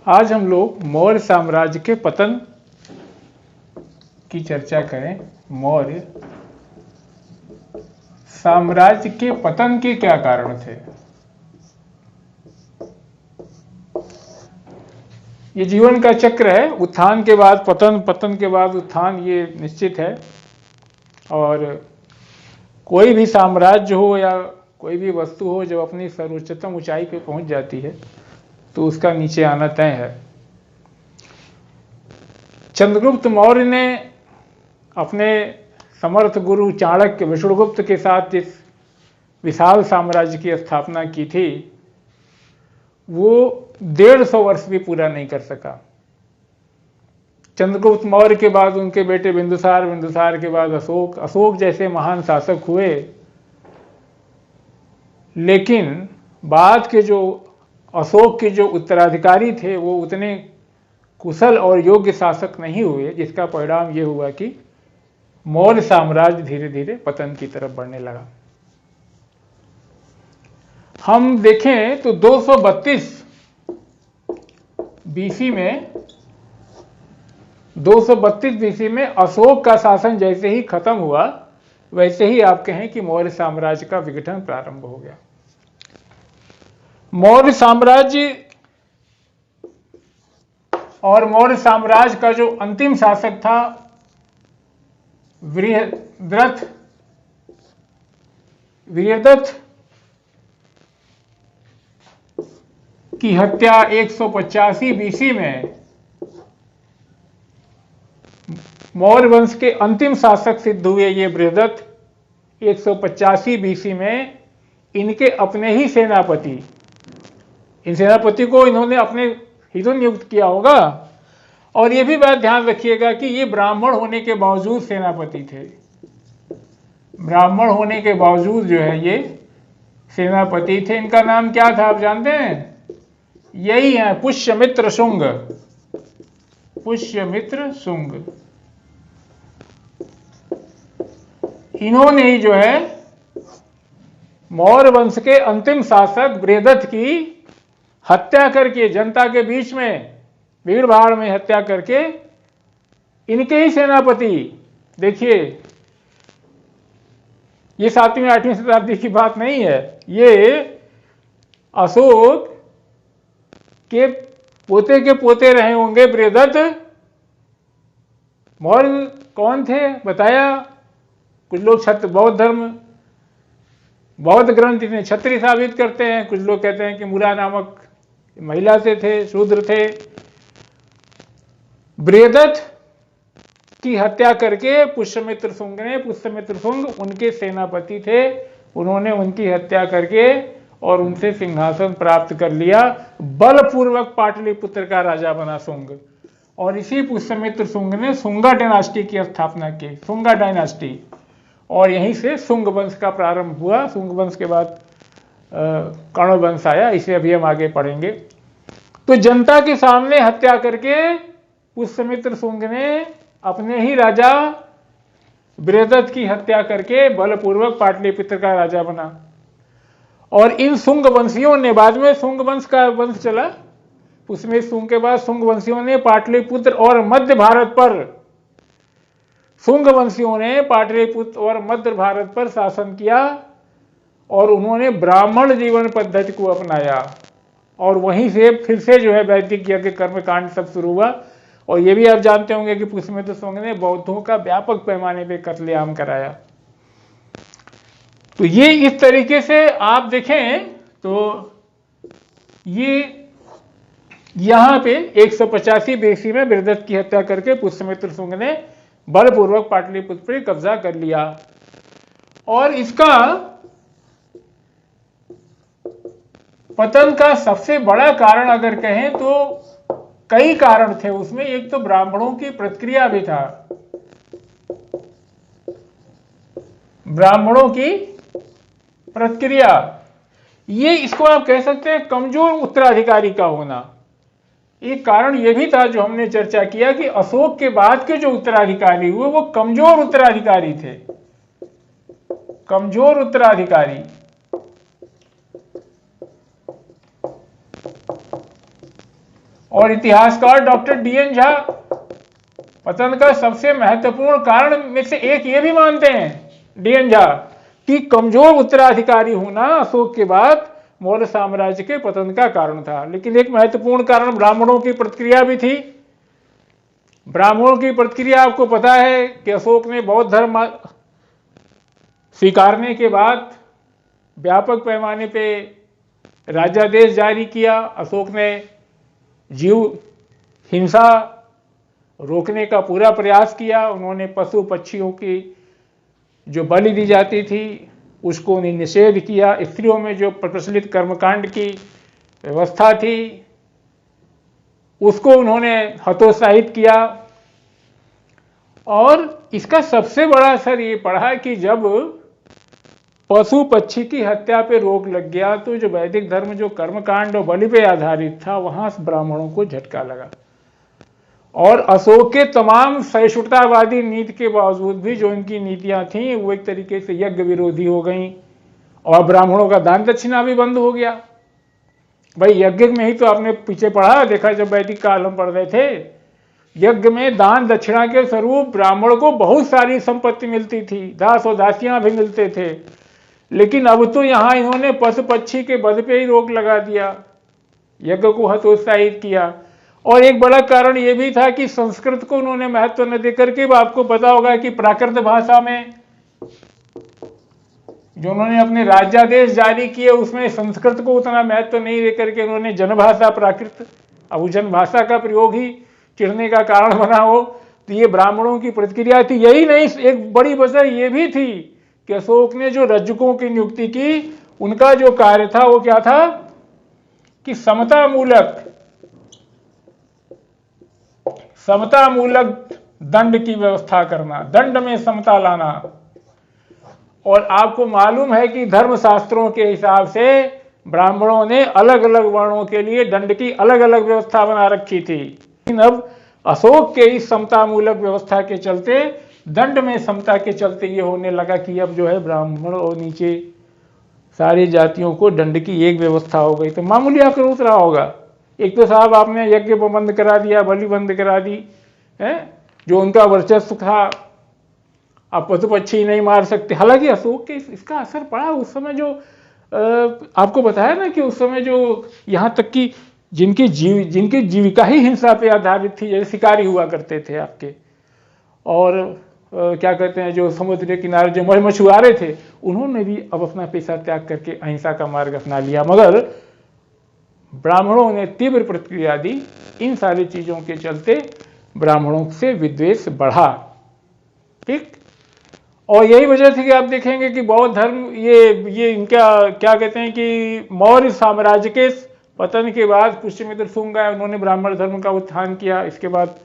आज हम लोग मौर्य साम्राज्य के पतन की चर्चा करें। मौर्य साम्राज्य के पतन के क्या कारण थे? ये जीवन का चक्र है, उत्थान के बाद पतन, पतन के बाद उत्थान, ये निश्चित है। और कोई भी साम्राज्य हो या कोई भी वस्तु हो, जब अपनी सर्वोच्चतम ऊंचाई पे पहुंच जाती है तो उसका नीचे आना तय है। चंद्रगुप्त मौर्य ने अपने समर्थ गुरु चाणक्य विष्णुगुप्त के साथ जिस विशाल साम्राज्य की स्थापना की थी, वो 150 वर्ष भी पूरा नहीं कर सका। चंद्रगुप्त मौर्य के बाद उनके बेटे बिंदुसार, बिंदुसार के बाद अशोक, अशोक जैसे महान शासक हुए, लेकिन बाद के जो अशोक के जो उत्तराधिकारी थे वो उतने कुशल और योग्य शासक नहीं हुए, जिसका परिणाम ये हुआ कि मौर्य साम्राज्य धीरे धीरे पतन की तरफ बढ़ने लगा। हम देखें तो 232 बीसी में 232 बीसी में अशोक का शासन जैसे ही खत्म हुआ, वैसे ही आप कहें कि मौर्य साम्राज्य का विघटन प्रारंभ हो गया। मौर्य साम्राज्य और मौर्य साम्राज्य का जो अंतिम शासक था वीरदत्त की हत्या 185 बीसी में मौर्य वंश के अंतिम शासक सिद्ध हुए। ये वीरदत्त 185 बीसी में इनके अपने ही सेनापति, इन सेनापति को इन्होंने अपने हितों नियुक्त किया होगा। और ये भी बात ध्यान रखिएगा कि ये ब्राह्मण होने के बावजूद सेनापति थे। ब्राह्मण होने के बावजूद जो है ये सेनापति थे। इनका नाम क्या था आप जानते हैं? यही है, पुष्यमित्र शुंग। पुष्यमित्र शुंग, इन्होंने ही जो है मौर्य वंश के अंतिम शासक वीरदत्त की हत्या करके, जनता के बीच में भीड़ भाड़ में हत्या करके, इनके ही सेनापति, देखिए ये 7वीं 8वीं शताब्दी की बात नहीं है, ये अशोक के पोते के पोते रहे होंगे वीरदत्त। मौर्य कौन थे बताया? कुछ लोग बौद्ध धर्म, बौद्ध ग्रंथ इन्हें क्षत्रिय साबित करते हैं, कुछ लोग कहते हैं कि मुरा नामक महिला से थे, शूद्र थे। वीरदत्त की हत्या करके पुष्यमित्र शुंग ने, पुष्यमित्र शुंग उनके सेनापति थे, उन्होंने उनकी हत्या करके और उनसे सिंहासन प्राप्त कर लिया। बलपूर्वक पाटलिपुत्र का राजा बना शुंग। और इसी पुष्यमित्र शुंग ने शुंगा डायनास्टी की स्थापना की, शुंगा डायनास्टी, और यहीं से शुंग वंश का प्रारंभ हुआ। शुंग वंश के बाद कर्ण वंश आया, इसे अभी हम आगे पढ़ेंगे। तो जनता के सामने हत्या करके पुष्यमित्र शुंग ने अपने ही राजा वीरदत्त की हत्या करके बलपूर्वक पाटलिपुत्र का राजा बना। और इन शुंग वंशियों ने, बाद में शुंग वंश का वंश चला, उसमें शुंग के बाद शुंग वंशियों ने पाटलिपुत्र और मध्य भारत पर, शुंग वंशियों ने पाटलिपुत्र और मध्य भारत पर शासन किया और उन्होंने ब्राह्मण जीवन पद्धति को अपनाया। और वहीं से फिर से जो है वैदिक यज्ञ कर्मकांड सब शुरू हुआ। और ये भी आप जानते होंगे कि पुष्यमित्र शुंग ने बौद्धों का व्यापक पैमाने पर कत्लेआम कराया। तो ये इस तरीके से आप देखें तो ये यहां पे 185 बीसी में वीरदत्त की हत्या करके पुष्यमित्र शुंग ने बलपूर्वक पाटलिपुत्र पर कब्जा कर लिया। और इसका पतन का सबसे बड़ा कारण अगर कहें तो कई कारण थे उसमें। एक तो ब्राह्मणों की प्रतिक्रिया भी था, ब्राह्मणों की प्रतिक्रिया, ये इसको आप कह सकते हैं कमजोर उत्तराधिकारी का होना। एक कारण यह भी था जो हमने चर्चा किया कि अशोक के बाद के जो उत्तराधिकारी हुए वो कमजोर उत्तराधिकारी थे, कमजोर उत्तराधिकारी। और इतिहासकार डॉक्टर DN झा पतन का सबसे महत्वपूर्ण कारण में से एक ये भी मानते हैं DN झा कि कमजोर उत्तराधिकारी होना अशोक के बाद मौर्य साम्राज्य के पतन का कारण था। लेकिन एक महत्वपूर्ण कारण ब्राह्मणों की प्रतिक्रिया भी थी। ब्राह्मणों की प्रतिक्रिया आपको पता है कि अशोक ने बौद्ध धर्म स्वीकारने के बाद व्यापक पैमाने पे राज्यादेश जारी किया। अशोक ने जीव हिंसा रोकने का पूरा प्रयास किया। उन्होंने पशु पक्षियों की जो बलि दी जाती थी उसको उन्हें निषेध किया। स्त्रियों में जो प्रचलित कर्मकांड की व्यवस्था थी उसको उन्होंने हतोत्साहित किया। और इसका सबसे बड़ा असर ये पड़ा कि जब पशु पक्षी की हत्या पे रोक लग गया तो जो वैदिक धर्म जो कर्मकांड और बलि पे आधारित था वहां ब्राह्मणों को झटका लगा। और अशोक के तमाम सहिष्णुतावादी नीति के बावजूद भी जो इनकी नीतियां थीं वो एक तरीके से यज्ञ विरोधी हो गईं और ब्राह्मणों का दान दक्षिणा भी बंद हो गया। भाई यज्ञ में ही तो आपने पीछे पढ़ा देखा, जब वैदिक काल हम पढ़ रहे थे, यज्ञ में दान दक्षिणा के स्वरूप ब्राह्मण को बहुत सारी संपत्ति मिलती थी, दास और दासियां भी मिलते थे। लेकिन अब तो यहां इन्होंने पशु पक्षी के वध पे ही रोक लगा दिया, यज्ञ को हतोत्साहित किया। और एक बड़ा कारण यह भी था कि संस्कृत को उन्होंने महत्व न देकर के, आपको पता होगा कि प्राकृत भाषा में जो उन्होंने अपने राज्यादेश जारी किए उसमें संस्कृत को उतना महत्व नहीं देकर के उन्होंने जनभाषा प्राकृत, अब जनभाषा का प्रयोग ही चिढ़ने का कारण बना हो। तो ये ब्राह्मणों की प्रतिक्रिया थी। यही नहीं, एक बड़ी वजह ये भी थी कि अशोक ने जो रज्जुकों की नियुक्ति की उनका जो कार्य था वो क्या था कि समता मूलक दंड की व्यवस्था करना, दंड में समता लाना। और आपको मालूम है कि धर्मशास्त्रों के हिसाब से ब्राह्मणों ने अलग अलग वर्णों के लिए दंड की अलग अलग व्यवस्था बना रखी थी। लेकिन अब अशोक के इस समता मूलक व्यवस्था के चलते, दंड में समता के चलते ये होने लगा कि अब जो है ब्राह्मण और नीचे सारी जातियों को दंड की एक व्यवस्था हो गई। तो मामूली आकर उतरा होगा। एक तो साहब आपने यज्ञ बंद करा दिया, बलि बंद करा दी है, जो उनका वर्चस्व था, आप पशु पक्षी नहीं मार सकते। हालांकि अशोक के इसका असर पड़ा उस समय, जो आपको बताया ना कि उस समय जो यहाँ तक कि जिनकी जीविका ही हिंसा पे आधारित थी, जैसे शिकारी हुआ करते थे आपके, और क्या कहते हैं जो समुद्र के किनारे जो मछुआरे थे, उन्होंने भी अब अपना पेशा त्याग करके अहिंसा का मार्ग अपना लिया। मगर ब्राह्मणों ने तीव्र प्रतिक्रिया दी। इन सारी चीजों के चलते ब्राह्मणों से विद्वेष बढ़ा। ठीक, और यही वजह थी कि आप देखेंगे कि बौद्ध धर्म ये इनका क्या कहते हैं कि मौर्य साम्राज्य के पतन के बाद पुष्यमित्र शुंग आए, उन्होंने ब्राह्मण धर्म का उत्थान किया। इसके बाद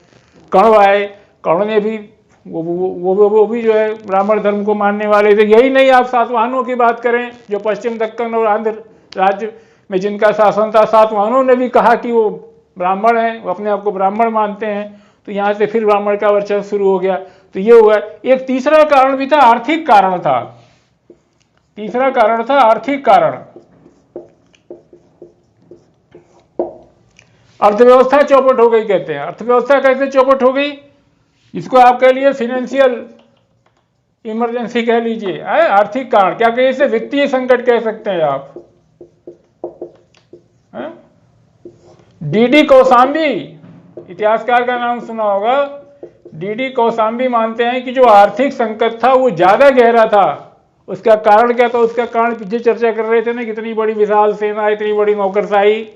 कण्व आए, कण्व ने भी वो भी जो है ब्राह्मण धर्म को मानने वाले थे। यही नहीं, आप सातवाहनों की बात करें जो पश्चिम दक्कन और आंध्र राज्य में जिनका शासन था, सातवाहनों ने भी कहा कि वो ब्राह्मण हैं, वो अपने आप को ब्राह्मण मानते हैं। तो यहाँ से फिर ब्राह्मण का वर्चस्व शुरू हो गया। तो ये हुआ। एक तीसरा कारण भी था, आर्थिक कारण था। तीसरा कारण था आर्थिक कारण। अर्थव्यवस्था चौपट हो गई कहते हैं। अर्थव्यवस्था कैसे चौपट हो गई? इसको आप कह लीजिए फाइनेंशियल इमरजेंसी कह लीजिए, आर्थिक कारण क्या कहिए, इसे वित्तीय संकट कह सकते हैं आप। डीडी कौशाम्बी, इतिहासकार का नाम सुना होगा। डीडी कौशाम्बी मानते हैं कि जो आर्थिक संकट था वो ज्यादा गहरा था। उसका कारण क्या था? उसका कारण पीछे चर्चा कर रहे थे ना, कितनी बड़ी विशाल सेना, इतनी बड़ी नौकरशाही,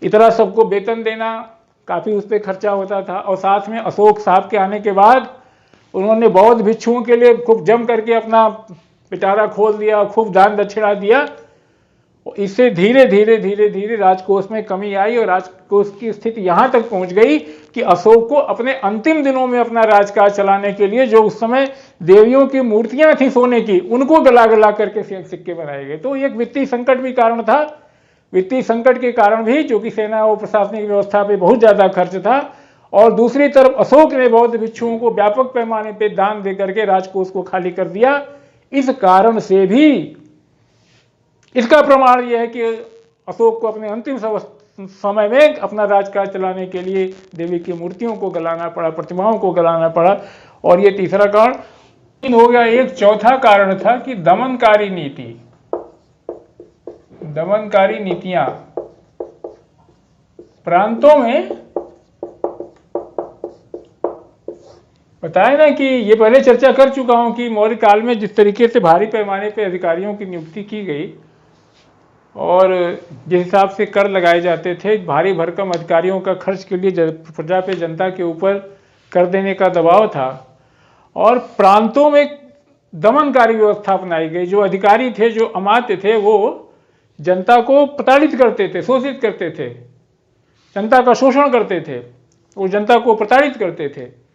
इतना सबको वेतन देना, काफी उस पर खर्चा होता था। और साथ में अशोक साहब के आने के बाद उन्होंने बौद्ध भिक्षुओं के लिए खूब जम करके अपना पिटारा खोल दिया, खूब दान दक्षिणा दिया। इससे धीरे धीरे धीरे धीरे राजकोष में कमी आई और राजकोष की स्थिति यहां तक पहुंच गई कि अशोक को अपने अंतिम दिनों में अपना राजकाज चलाने के लिए जो उस समय देवियों की मूर्तियां थी सोने की, उनको गला गला करके सिक्के बनाए गए। तो एक वित्तीय संकट भी कारण था। वित्तीय संकट के कारण भी, जो कि सेना और प्रशासनिक व्यवस्था पे बहुत ज्यादा खर्च था, और दूसरी तरफ अशोक ने बौद्ध भिक्षुओं को व्यापक पैमाने पर दान देकर के राजकोष को खाली कर दिया। इस कारण से भी इसका प्रमाण यह है कि अशोक को अपने अंतिम समय में अपना राजकाज चलाने के लिए देवी की मूर्तियों को गलाना पड़ा, प्रतिमाओं को गलाना पड़ा। और ये तीसरा कारण हो गया। एक चौथा कारण था कि दमनकारी नीति, दमनकारी नीतियां प्रांतों में, बताया ना कि ये पहले चर्चा कर चुका हूं कि मौर्य काल में जिस तरीके से भारी पैमाने पे अधिकारियों की नियुक्ति की गई और जिस हिसाब से कर लगाए जाते थे, भारी भरकम अधिकारियों का खर्च के लिए प्रजा पे, जनता के ऊपर कर देने का दबाव था और प्रांतों में दमनकारी व्यवस्था अपनाई गई। जो अधिकारी थे, जो अमात्य थे, वो जनता को प्रताड़ित करते थे, शोषित करते थे, जनता का शोषण करते थे, वो जनता को प्रताड़ित करते थे।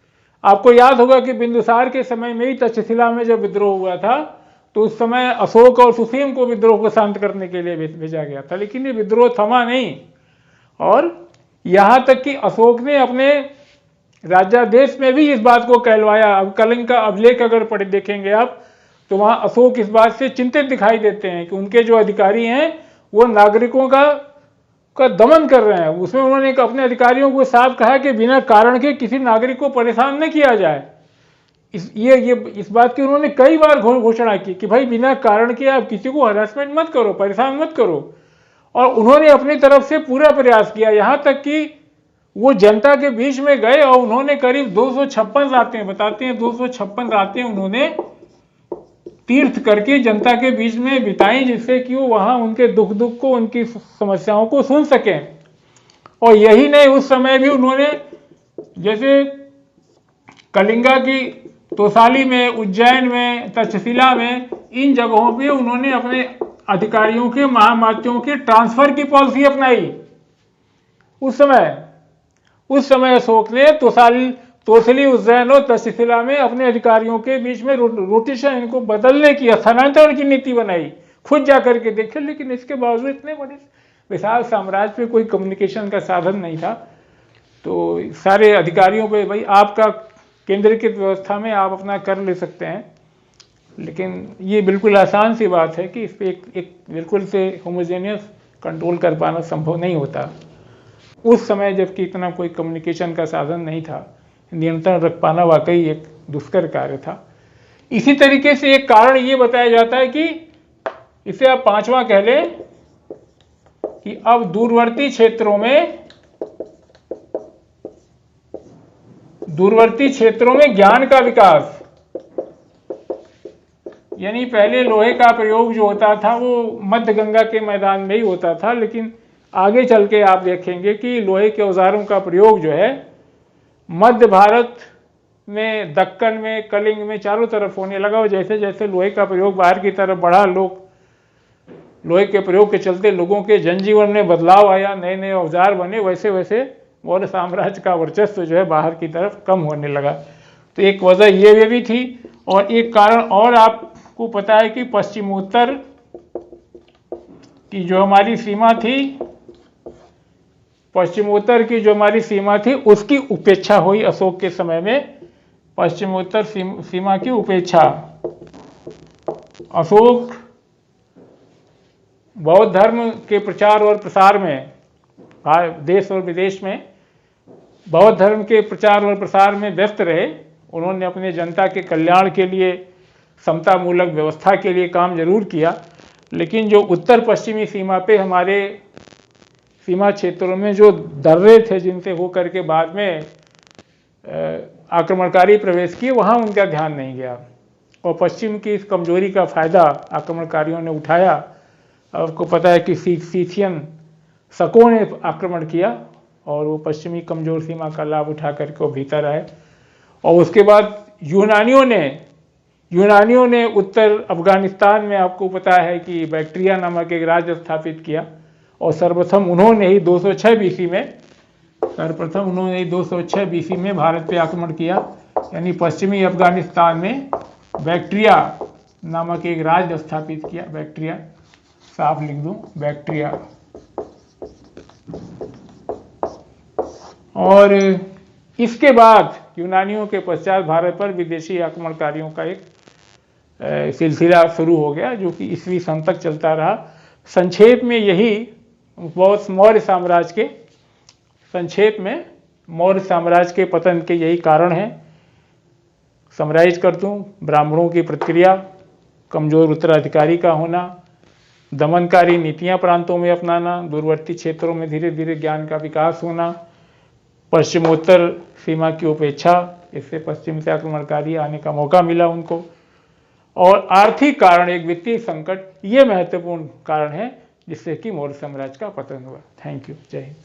आपको याद होगा कि बिंदुसार के समय में ही तक्षशिला में जब विद्रोह हुआ था तो उस समय अशोक और सुसीम को विद्रोह को शांत करने के लिए भेजा गया था, लेकिन ये विद्रोह थमा नहीं। और यहां तक कि अशोक ने अपने राज्यादेश में भी इस बात को कहलवाया। अब कलिंग का अभिलेख अगर पढ़े देखेंगे आप तो वहां अशोक इस बात से चिंतित दिखाई देते हैं कि उनके जो अधिकारी हैं वो नागरिकों का दमन कर रहे हैं। उसमें उन्होंने अपने अधिकारियों को साफ कहा कि बिना कारण के किसी नागरिक को परेशान न किया जाए। इस बात की उन्होंने कई बार घोषणा की कि भाई बिना कारण के आप किसी को हरासमेंट मत करो, परेशान मत करो। और उन्होंने अपनी तरफ से पूरा प्रयास किया, यहां तक कि वो जनता के बीच में गए और उन्होंने करीब 256 रातें, बताते हैं 256 रातें उन्होंने तीर्थ करके जनता के बीच में बिताई, जिससे कि वो वहां उनके दुख को, उनकी समस्याओं को सुन सकें। और यही नहीं, उस समय भी उन्होंने जैसे कलिंगा की तोसाली में, उज्जैन में, तक्षशिला में, इन जगहों पे उन्होंने अपने अधिकारियों के, महामात्यों के ट्रांसफर की पॉलिसी अपनाई। उस समय अशोक ने तोसली, उज्जैन और तक्षशिला में अपने अधिकारियों के बीच में रोटेशन, इनको बदलने की, स्थानांतरण की नीति बनाई। खुद जाकर के देखे, लेकिन इसके बावजूद इतने बड़े विशाल साम्राज्य पे कोई कम्युनिकेशन का साधन नहीं था, तो सारे अधिकारियों पे भाई आपका केंद्रीकृत व्यवस्था में आप अपना कर ले सकते हैं, लेकिन ये बिल्कुल आसान सी बात है कि इस पर एक बिल्कुल से होमोजेनियस कंट्रोल कर पाना संभव नहीं होता। उस समय जबकि इतना कोई कम्युनिकेशन का साधन नहीं था, नियंत्रण रख पाना वाकई एक दुष्कर कार्य था। इसी तरीके से एक कारण ये बताया जाता है कि इसे आप पांचवा कह लें कि अब दूरवर्ती क्षेत्रों में ज्ञान का विकास, यानी पहले लोहे का प्रयोग जो होता था वो मध्य गंगा के मैदान में ही होता था, लेकिन आगे चल के आप देखेंगे कि लोहे के औजारों का प्रयोग जो है मध्य भारत में, दक्कन में, कलिंग में, चारों तरफ होने लगा। और जैसे जैसे लोहे का प्रयोग बाहर की तरफ बढ़ा, लोहे के प्रयोग के चलते लोगों के जनजीवन में बदलाव आया, नए नए औजार बने, वैसे वैसे मौर्य साम्राज्य का वर्चस्व जो है बाहर की तरफ कम होने लगा। तो एक वजह ये भी थी। और एक कारण और आपको पता है कि पश्चिमोत्तर की जो हमारी सीमा थी उसकी उपेक्षा हुई अशोक के समय में। पश्चिमोत्तर सीमा की उपेक्षा, अशोक बौद्ध धर्म के प्रचार और प्रसार में, देश और विदेश में बौद्ध धर्म के प्रचार और प्रसार में व्यस्त रहे। उन्होंने अपने जनता के कल्याण के लिए, समतामूलक व्यवस्था के लिए काम जरूर किया, लेकिन जो उत्तर पश्चिमी सीमा पे हमारे सीमा क्षेत्रों में जो दर्रे थे जिनसे होकर के बाद में आक्रमणकारी प्रवेश किए, वहाँ उनका ध्यान नहीं गया और पश्चिम की इस कमजोरी का फायदा आक्रमणकारियों ने उठाया। आपको पता है कि सीथियन शकों ने आक्रमण किया और वो पश्चिमी कमजोर सीमा का लाभ उठा करके वो भीतर आए। और उसके बाद यूनानियों ने उत्तर अफगानिस्तान में, आपको पता है कि बैक्ट्रिया नामक एक राज्य स्थापित किया और सर्वप्रथम उन्होंने ही 206 बीसी में भारत पे आक्रमण किया। यानी पश्चिमी अफगानिस्तान में बैक्ट्रिया नामक एक राज्य स्थापित किया। बैक्ट्रिया, साफ लिख दूं, बैक्ट्रिया। और इसके बाद यूनानियों के पश्चात भारत पर विदेशी आक्रमणकारियों का एक सिलसिला शुरू हो गया, जो कि ईस्वी सन तक चलता रहा। संक्षेप में यही बहुत मौर्य साम्राज्य के, संक्षेप में मौर्य साम्राज्य के पतन के यही कारण हैं। समराइज कर दूं, ब्राह्मणों की प्रतिक्रिया, कमजोर उत्तराधिकारी का होना, दमनकारी नीतियां प्रांतों में अपनाना, दूरवर्ती क्षेत्रों में धीरे धीरे ज्ञान का विकास होना, पश्चिमोत्तर सीमा की उपेक्षा, इससे पश्चिम से आक्रमणकारी आने का मौका मिला उनको, और आर्थिक कारण, एक वित्तीय संकट, ये महत्वपूर्ण कारण है जिससे कि मौर्य साम्राज्य का पतन हुआ। Thank you. जय हिंद।